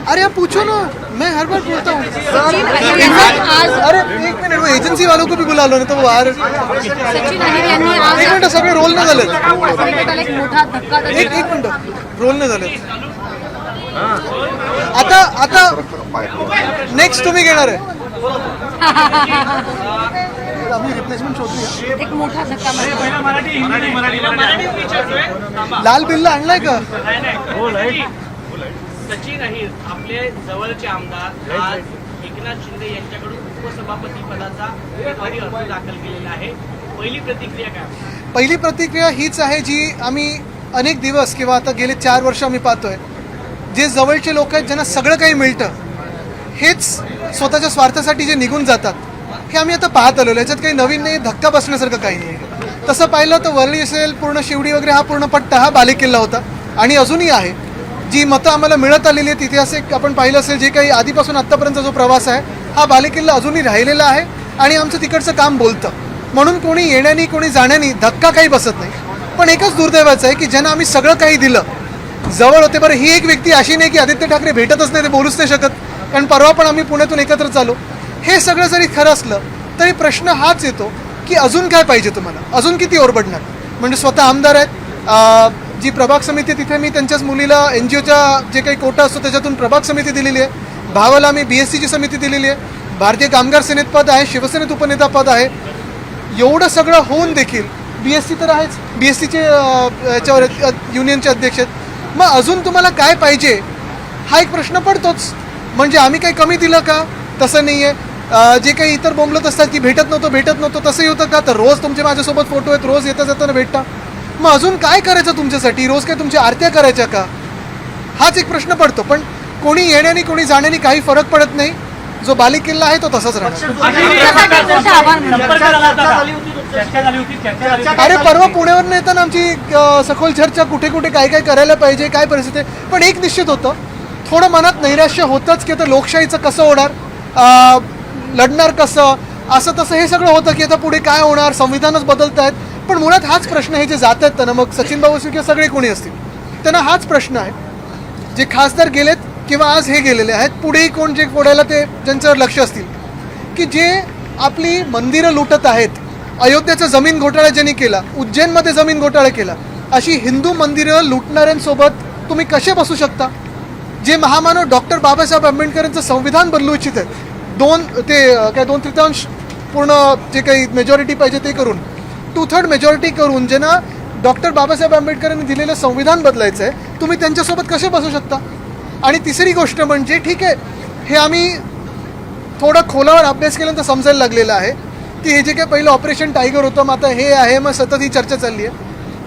अरे आप पूछो ना, मैं हर बार बोलता हूँ। आज अरे एक मिनट, वो एजेंसी वालों को भी बुला लो, नहीं तो वो बाहर। सचिन अहिर यांनी आज एक मिनिट, सगळे रोल नाही झालेत. संघटनेला एक मोठा धक्का एक मिनिट, रोल नाही झालेत. आता आता नेक्स्ट तुम्ही घेणार आहे. आम्ही रिप्लेसमेंट शोधूया. एक मोठा धक्का लाल बिल्ला आणलाय का? सचिन अहिर आपले जवळचे आमदार आज एकनाथ शिंदे यांच्याकडून उपसभापती पदाचा उमेदवारी अर्ज दाखल केलेला आहे. पहिली प्रतिक्रिया काय? पहिली प्रतिक्रिया हीच आहे जी आम्ही अनेक दिवस किंवा आता गेले 4 वर्ष आम्ही पाहतोय. जे जवळचे लोक आहेत ज्यांना सगळं काही मिळतं, हेच स्वतःच्या स्वार्थासाठी जे निघून जातात, हे आम्ही आता पाहत आलेलो. याच्यात काही नवीन नाही, धक्का बसण्यासारखं काही नाही. तसं पाहिलं तर वरळी असेल, पूर्ण शिवडी वगैरे, हा पूर्ण पट्टा हा बालेकिल्ला होता आणि अजूनही आहे. जी मतं आम्हाला मिळत आलेली आहेत इतिहासिक आपण पाहिलं असेल, जे काही आधीपासून आत्तापर्यंत जो प्रवास आहे, हा बालेकिल्ला अजूनही राहिलेला आहे आणि आमचं तिकडचं काम बोलतं. म्हणून कोणी येण्यानी कोणी जाण्यानी धक्का काही बसत नाही. पण एकच दुर्दैवाचं आहे की ज्यांना आम्ही सगळं काही दिलं, जवळ होते. बरं, ही एक व्यक्ती अशी नाही की आदित्य ठाकरे भेटतच नाही, ते बोलूच नाही शकत, कारण परवा पण आम्ही पुण्यातून एकत्र चालू. हे सगळं जरी खरं असलं तरी प्रश्न हाच येतो की अजून काय पाहिजे तुम्हाला, अजून किती ओरबडणार. म्हणजे स्वतः आमदार आहेत, जी प्रभाग समिती तिथे मी त्यांच्याच मुलीला NGOच्या जे काही कोटा असतो त्याच्यातून प्रभाग समिती दिलेली आहे. भावाला मी BSCची समिती दिलेली आहे. भारतीय कामगार सेनेत पद आहे, शिवसेनेत उपनेता पद आहे. एवढं सगळं होऊन देखील BSC तर आहेच, BSCचे याच्यावर युनियनचे अध्यक्ष आहेत. मग अजून तुम्हाला काय पाहिजे हा एक प्रश्न पडतोच. म्हणजे आम्ही काही कमी दिलं का? तसं नाही आहे. जे काही इतर बोंबलत असतात की भेटत नव्हतं तसंही होतं का? तर रोज तुमचे माझ्यासोबत फोटो आहेत, रोज येता जाताना भेटता. मग अजून काय करायचं तुमच्यासाठी? रोज काय तुमच्या आरत्या करायच्या का? हाच एक प्रश्न पडतो. पण कोणी येण्यानी कोणी जाण्यानी काही फरक पडत नाही. जो बालेकिल्ला आहे तो तसाच राहणार. अरे परवा पुण्यावर येताना आमची सखोल चर्चा, कुठे कुठे काय काय करायला पाहिजे, काय परिस्थिती आहे. पण एक निश्चित होतं, थोडं मनात नैराश्य होतंच की आता लोकशाहीचं कसं होणार, लढणार कसं, असं तसं हे सगळं होतं की आता पुढे काय होणार, संविधानच बदलत आहेत. पण मुळात हाच प्रश्न आहे, जे जात आहेत त्यांना, मग सचिन भाऊ असतील किंवा सगळे कोणी असतील, त्यांना हाच प्रश्न आहे. जे खासदार गेलेत किंवा आज हे गेलेले आहेत, पुढेही कोण जे फोडायला ते ज्यांच्यावर लक्ष असतील, की जे आपली मंदिरं लुटत आहेत. अयोध्याचा जमीन घोटाळा ज्यांनी केला, उज्जैनमध्ये जमीन घोटाळा केला, अशी हिंदू मंदिरं लुटणाऱ्यांसोबत तुम्ही कसे बसू शकता? जे महामानव डॉक्टर बाबासाहेब आंबेडकरांचं संविधान बदलू इच्छित आहेत, 2/3 पूर्ण जे काही मेजॉरिटी पाहिजे ते करून, 2/3 मेजॉरिटी करून, ज्यांना डॉक्टर बाबासाहेब आंबेडकरांनी दिलेलं संविधान बदलायचं आहे, तुम्ही त्यांच्यासोबत कसे बसू शकता? आणि तिसरी गोष्ट म्हणजे, ठीक आहे, हे आम्ही थोडं खोलावर अभ्यास केल्यानंतर समजायला लागलेलं आहे की हे जे काही पहिलं ऑपरेशन टायगर होतं, मग आता हे आहे, मग सतत ही चर्चा चालली आहे.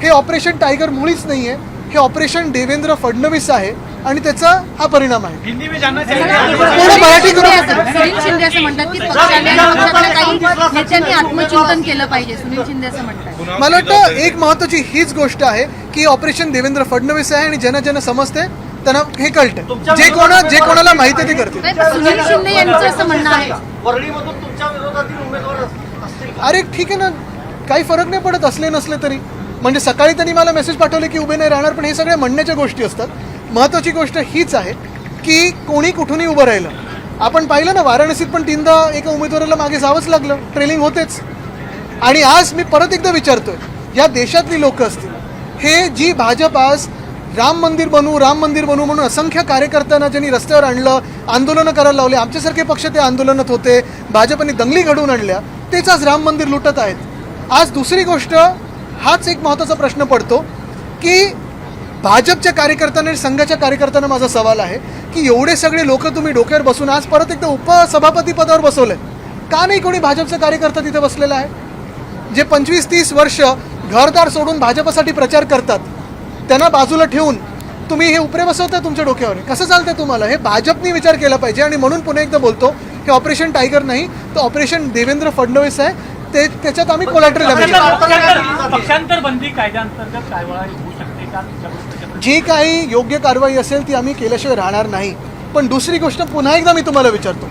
हे ऑपरेशन टायगर मुळीच नाही आहे, हे ऑपरेशन देवेंद्र फडणवीस आहे आणि त्याचा हा परिणाम आहे. मराठी सुनील शिंदे असं म्हणतात की पक्षाने पक्षातल्या काही नेत्यांनी आत्मचिंतन केलं पाहिजे. सुनील शिंदे असं म्हणतात. मला वाटतं एक महत्त्वाची हीच गोष्ट आहे की ऑपरेशन देवेंद्र फडणवीस आहे आणि ज्यांना ज्यांना समजते त्यांना हे कळतं. जे कोणाला माहिती आहे ते करते. सुनील शिंदे यांचं असं म्हणणं आहे, अरे ठीक आहे ना, काही फरक नाही पडत असले नसले तरी. म्हणजे सकाळी त्यांनी मला मेसेज पाठवले की उभे नाही राहणार, पण हे सगळे म्हणण्याच्या गोष्टी असतात. महत्त्वाची गोष्ट हीच आहे की कोणी कुठूनही उभं राहिलं. आपण पाहिलं ना, वाराणसीत पण 3दा एका उमेदवाराला मागे जावंच लागलं, ट्रेलिंग होतेच. आणि आज मी परत एकदा विचारतोय, या देशातली लोक असतील, हे जी भाजप आज राम मंदिर बनवू म्हणून असंख्य कार्यकर्त्यांना ज्यांनी रस्त्यावर आणलं, आंदोलनं करायला लावले, आमच्यासारखे पक्ष ते आंदोलनात होते, भाजपने दंगली घडवून आणल्या, तेच आज राम मंदिर लुटत आहेत. आज दुसरी गोष्ट, हाच एक महत्त्वाचा प्रश्न पडतो की भाजपच्या कार्यकर्त्यांना आणि संघाच्या कार्यकर्त्यांना माझा सवाल आहे की एवढे सगळे लोक तुम्ही डोक्यावर बसून आज परत एकदा उपसभापती पदावर बसवले, का नाही कोणी भाजपचा कार्यकर्ता तिथे बसलेला आहे? जे 25-30 वर्ष घरदार सोडून भाजपसाठी प्रचार करतात, त्यांना बाजूला ठेवून तुम्ही हे उपरे बसवताय तुमच्या डोक्यावर. कसं चालतंय तुम्हाला? हे भाजपनी विचार केला पाहिजे. आणि म्हणून पुन्हा एकदा बोलतो, हे ऑपरेशन टायगर नाही, तर ऑपरेशन देवेंद्र फडणवीस आहे. त्याच्यात आम्ही कोलॅटरल पक्षांतर बंदी कायद्याअंतर्गत कारवाई होऊ शकते का? जी काही योग्य कारवाई असेल ती आम्ही केल्याशिवाय राहणार नाही. पण दुसरी गोष्ट पुन्हा एकदा मी तुम्हाला विचारतो,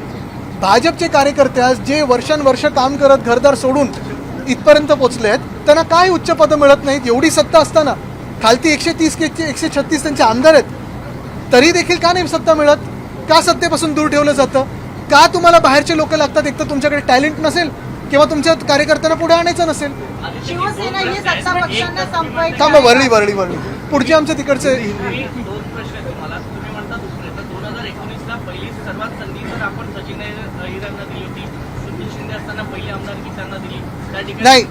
भाजपचे कार्यकर्ते आज जे वर्षानुवर्ष काम करत घरदार सोडून इथपर्यंत पोहोचले आहेत, त्यांना काय उच्च पदं मिळत नाहीत? एवढी सत्ता असताना खालती 130 136 त्यांचे आमदार आहेत, तरी देखील का नाही सत्ता मिळत? का सत्तेपासून दूर ठेवलं जातं? का तुम्हाला बाहेरचे लोक लागतात? एक तर तुमच्याकडे टॅलेंट नसेल किंवा तुमच्या कार्यकर्त्यांना पुढे आणायचं नसेल. शिवसेना ही सत्ता पक्षांना संपवायची थांबा, वरळी पुढचे आमच्या तिकडचे. मी दोन प्रश्न आहेत तुम्हाला. तुम्ही म्हणता दुसरे तर 2019ला पहिली सर्वात संधी तर आपण सचिन अहिरांना दिली होती. सुनील शिंदे असताना पहिली आमदारकी त्यांना दिली. त्या ठिकाणी नाही,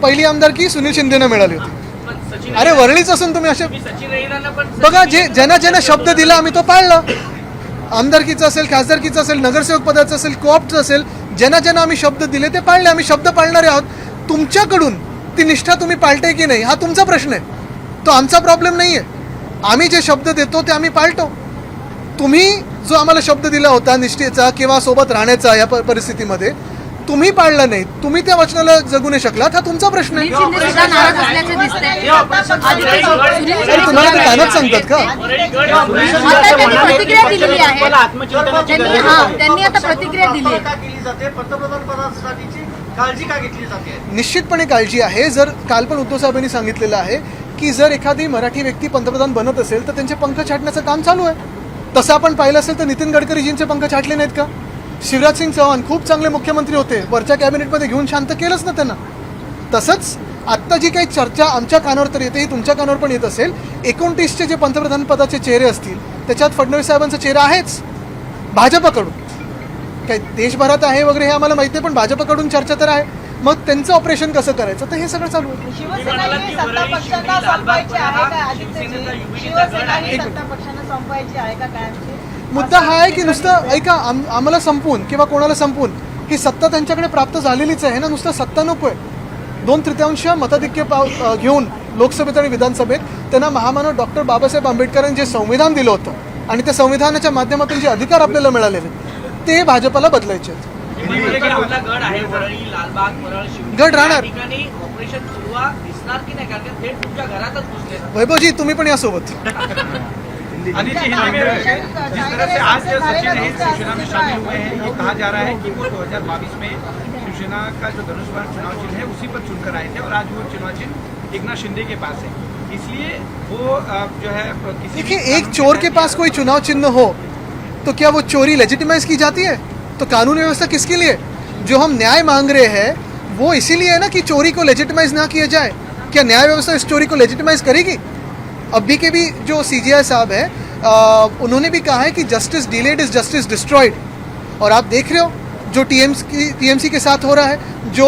पहिली आमदारकी सुनील शिंदेना मिळाली होती. पण सचिन अरे वरळीच असून तुम्ही असे मी सचिन अहिरांना पण बघा, जे ज्यांना शब्द दिला आम्ही तो पाळला. आमदारकीचा असेल, खासदारकीचा असेल, नगरसेवक पदाचा असेल, कोऑपचा असेल, ज्यांना आम्ही शब्द दिले ते पाळले. आम्ही शब्द पाळणारे आहोत. तुमच्याकडून ती निष्ठा तुम्ही पाळते की नाही हा तुमचा प्रश्न आहे, तो आमचा प्रॉब्लेम नाही आहे. आम्ही जे शब्द देतो ते आम्ही पाळतो. तुम्ही जो आम्हाला शब्द दिला होता निष्ठेचा किंवा सोबत राहण्याचा या परिस्थितीमध्ये तुम्ही पाळला नाही, तुम्ही त्या वचनाला जगू नाही शकलात, हा तुमचा प्रश्न आहे. सुनील शिंदे सुद्धा नाराज असल्याचे दिसतंय. अरे तुम्हाला ते कानात सांगतात का? आता त्यांनी प्रतिक्रिया दिलेली आहे. त्यांनी आता प्रतिक्रिया दिली आहे. केली जाते पंतप्रधान पदासाठीची काळजी का घेतली जाते? निश्चितपणे काळजी आहे. जर काल पण उद्धव साहेबांनी सांगितलेलं आहे की जर एखादी मराठी व्यक्ती पंतप्रधान बनत असेल तर त्यांचे पंख छाटण्याचं काम चालू आहे. तसं आपण पाहिलं असेल तर नितीन गडकरीजींचे पंख छाटले नाहीत का? शिवराज सिंग चौहान खूप चांगले मुख्यमंत्री होते, वरच्या कॅबिनेटमध्ये घेऊन शांत केलंच ना त्यांना. तसंच आत्ता जी काही चर्चा आमच्या कानावर तर येते ही तुमच्या कानावर पण येत असेल. 29चे जे पंतप्रधान पदाचे चेहरे असतील त्याच्यात फडणवीस साहेबांचा चेहरा आहेच भाजपकडून. काही देशभरात आहे वगैरे हे आम्हाला माहिती आहे, पण भाजपकडून चर्चा तर आहे. मग त्यांचं ऑपरेशन कसं करायचं तर हे सगळं चालू आहे. शिवसेना ही सत्ता पक्षांना संपवायची आहे का आदित्यजी? शिवसेना ही सत्ता पक्षांना संपवायची आहे का काय? मुद्दा हा आहे की नुसतं ऐका आम्हाला संपवून किंवा कोणाला संपवून ही सत्ता त्यांच्याकडे प्राप्त झालेलीच आहे ना. नुसतं सत्ता नको आहे. 2/3 मताधिक्य घेऊन लोकसभेत आणि विधानसभेत त्यांना महामानव डॉक्टर बाबासाहेब आंबेडकरांनी जे संविधान दिलं होतं आणि त्या संविधानाच्या माध्यमातून जे अधिकार आपल्याला मिळालेले ते भाजपला बदलायचे आहेत. आपला गड आहे वरळी, लालबाग, परळ, शिवसेना गड राहणार. या ठिकाणी ऑपरेशन सुरुवात दिसणार की नाही? कारण थेट तुमच्या घरातच घुसले. वैभवजी तुम्ही पण यासोबत. अनिल जी, हिंदी में जिस तरह से आज सचिन अहिर शिवसेना में शामिल हुए हैं, ये कहा जा रहा है कि वो 2022 में शिवसेना का जो धनुष्मान चुनाव चिन्ह है उसी पर चुनकर आए थे और आज वो चुनाव चिन्ह एकनाथ शिंदे के पास है. इसलिए वो जो है किसी देखिए, एक चोर के पास कोई चुनाव चिन्ह हो तो क्या वो चोरी लेजिटिमाइज की जाती है? तो कानून व्यवस्था किसके लिए? जो हम न्याय मांग रहे हैं वो इसीलिए है ना कि चोरी को लेजिटिमाइज ना किया जाए. क्या न्याय व्यवस्था इस चोरी को लेजिटिमाइज करेगी? अभी के भी जो CGI साहब हैं उन्होंने भी कहा है कि justice delayed is justice destroyed. और आप देख रहे हो जो TMC के साथ हो रहा है, जो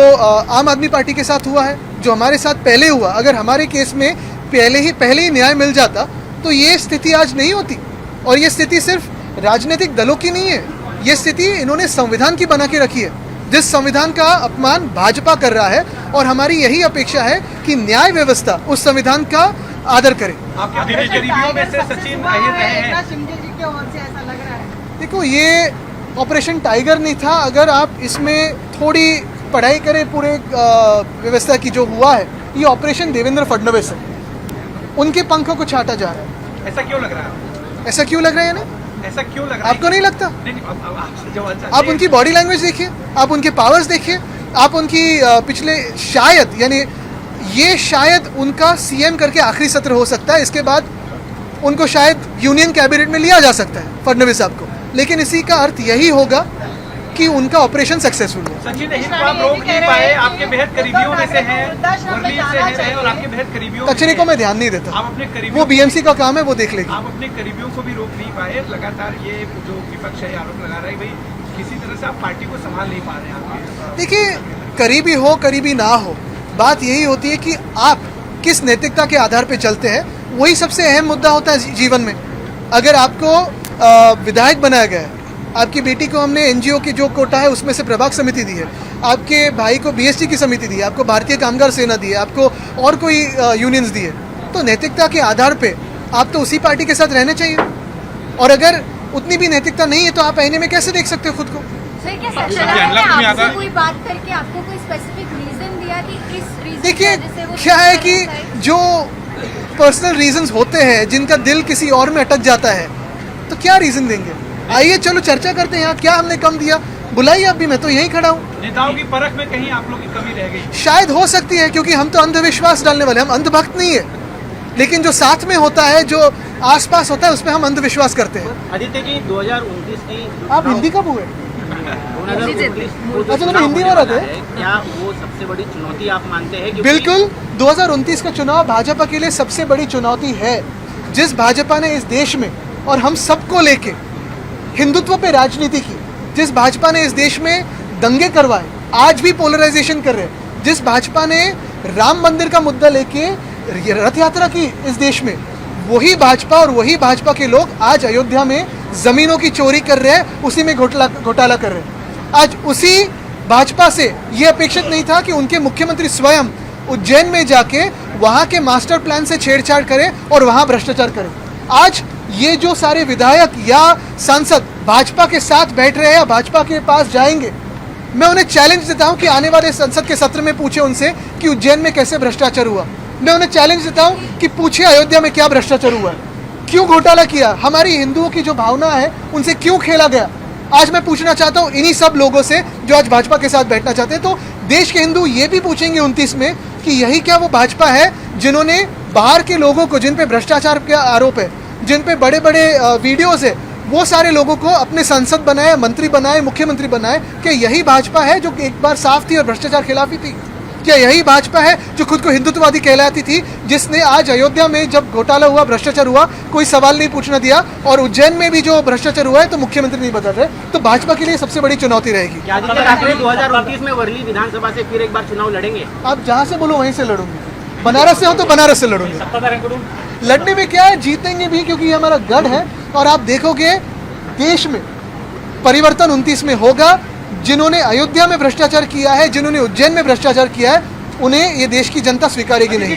आम आदमी पार्टी के साथ हुआ है, जो हमारे साथ पहले हुआ. अगर हमारे केस में पहले ही न्याय मिल जाता तो ये स्थिति आज नहीं होती. और ये स्थिति सिर्फ राजनीतिक दलों की नहीं है, ये स्थिति इन्होंने संविधान की बना के रखी है, जिस संविधान का अपमान भाजपा कर रहा है. और हमारी यही अपेक्षा है कि न्याय व्यवस्था उस संविधान का आदर करे. आपके दिली करीबियों में से सचिन अहिर रहे हैं. एकनाथ शिंदे जी की ओर से ऐसा लग रहा है. देखो, ये ऑपरेशन टाइगर नहीं था. अगर आप इसमें थोड़ी पढ़ाई करें पूरे व्यवस्था की जो हुआ है, ये ऑपरेशन देवेंद्र फडणवीस है. उनके पंखों को छाटा जा रहा है. ऐसा क्यों लग रहा है? ऐसा क्यों लग रहा है ना? ऐसा क्यों लग रहा है? आपको नहीं लगता? नहीं, अब आपसे जवाब चाहिए. आप उनकी बॉडी लैंग्वेज देखिए, आप उनके पावर्स देखिए, आप उनकी पिछले शायद यानी ये शायद उनका CM करके आखिरी सत्र हो सकता है. इसके बाद उनको शायद यूनियन कैबिनेट में लिया जा सकता है फडणवीस साहब को. लेकिन इसी का अर्थ यही होगा कि उनका ऑपरेशन सक्सेसफुल हो. सचिन अहिर को आप रोक नहीं पाए. आपके बेहद करीबियों में से हैं, मुरली से हैं और आपके बेहद करीबियों में कचरे को मैं ध्यान नहीं देता. आप अपने वो करीबियों BMC का काम है, वो देख लेगी. आप अपने करीबियों को भी रोक नहीं पाए. लगातार ये जो विपक्ष है आरोप लगा रहा है भाई किसी तरह से आप पार्टी को संभाल नहीं पा रहे हैं. आपके देखिए, करीबी हो करीबी ना हो, बात यही होती है कि आप किस नैतिकता के आधार पे चलते हैं. वही सबसे अहम मुद्दा होता है जीवन में. अगर आपको विधायक बनाया गया है, आपकी बेटी को हमने NGO की जो कोटा है उसमें से प्रभाग समिति दी है, आपके भाई को BST की समिति दी है, आपको भारतीय कामगार सेना दी है, आपको और कोई यूनियंस दी है, तो नैतिकता के आधार पे आप तो उसी पार्टी के साथ रहने चाहिए. और अगर उतनी भी नैतिकता नहीं है तो आप आईने में कैसे देख सकते हो खुद को? सर, क्या सचिन ने आपसे कोई बात करके आपको कोई स्पेसिफिक रीजन दिया कि किस रीजन देखिए, क्या है कि जो पर्सनल रीजंस होते हैं जिनका दिल किसी और में अटक जाता है तो क्या रीजन देंगे? आइए चलो चर्चा करते हैं. यहाँ क्या हमने कम दिया? बुलाइए. अभी मैं तो यहीं खड़ा हूँ. नेताओं की परख में कहीं आप लोग की कमी रह गई. शायद हो सकती है, क्योंकि हम तो अंधविश्वास डालने वाले, हम अंधभक्त नहीं है. लेकिन जो साथ में होता है, जो आसपास होता है उसमें हम अंधविश्वास करते हैं। आदित्य जी 2029 की आप हिंदी कब हुए? 2029 वो जो अच्छा, तो चुनाव हिंदी होने वाला वाला थे? है, क्या वो सबसे बड़ी चुनौती आप मानते हैं? क्योंकि बिल्कुल, 2029 का चुनाव भाजपा के लिए सबसे बड़ी चुनौती है। जिस भाजपा ने इस देश में और हम सबको लेके हिंदुत्व पे राजनीति की, जिस भाजपा ने इस देश में दंगे करवाए, आज भी पोलराइजेशन कर रहे हैं, जिस भाजपा ने राम मंदिर का मुद्दा लेके रथ यात्रा की इस देश में, वही भाजपा और वही भाजपा के लोग आज अयोध्या में जमीनों की चोरी कर रहे हैं, उसी में घोटाला कर रहे हैं। आज उसी भाजपा से ये अपेक्षित नहीं था कि उनके मुख्यमंत्री स्वयं उज्जैन में जाके वहाँ के मास्टर प्लान से छेड़छाड़ करें और वहाँ भ्रष्टाचार करें। आज ये जो सारे विधायक या सांसद भाजपा के साथ बैठ रहे हैं या भाजपा के पास जाएंगे, मैं उन्हें चैलेंज देता हूं कि आने वाले संसद के सत्र में पूछे उनसे कि उज्जैन में कैसे भ्रष्टाचार हुआ। मैं उन्हें चैलेंज देता हूं कि पूछे अयोध्या में क्या भ्रष्टाचार हुआ, क्यों घोटाला किया, हमारी हिंदुओं की जो भावना है उनसे क्यों खेला गया। आज मैं पूछना चाहता हूं इन्हीं सब लोगों से जो आज भाजपा के साथ बैठना चाहते हैं। तो देश के हिंदू ये भी पूछेंगे 29 में कि यही क्या वो भाजपा है जिन्होंने बाहर के लोगों को, जिन पे भ्रष्टाचार का आरोप है, जिन पे बड़े बड़े वीडियोज है, वो सारे लोगों को अपने सांसद बनाए, मंत्री बनाए, मुख्यमंत्री बनाए। क्या यही भाजपा है जो एक बार साफ थी और भ्रष्टाचार खिलाफी थी? क्या यही भाजपा है जो खुद को हिंदुत्ववादी कहलाती थी, जिसने आज अयोध्या में जब घोटाला हुआ, भ्रष्टाचार हुआ, कोई सवाल नहीं पूछना दिया, और उज्जैन में भी जो भ्रष्टाचार हुआ है तो मुख्यमंत्री नहीं बदल रहे? तो भाजपा के लिए सबसे बड़ी चुनौती रहेगी। क्या आदित्य ठाकरे 2029 में वर्ली विधानसभा से फिर एक बार चुनाव लड़ेंगे? आप जहां से बोलो वहीं से लड़ूंगी। बनारस से हो तो बनारस से लड़ूंगी। लड़ने में क्या है, जीतेंगे भी क्योंकि ये हमारा गढ़ है। और आप देखोगे देश में परिवर्तन 29 में होगा। जिन्होंने अयोध्या में भ्रष्टाचार किया है, जिन्होंने उज्जैन में भ्रष्टाचार किया है, उन्हें ये देश की जनता स्वीकारेगी नहीं।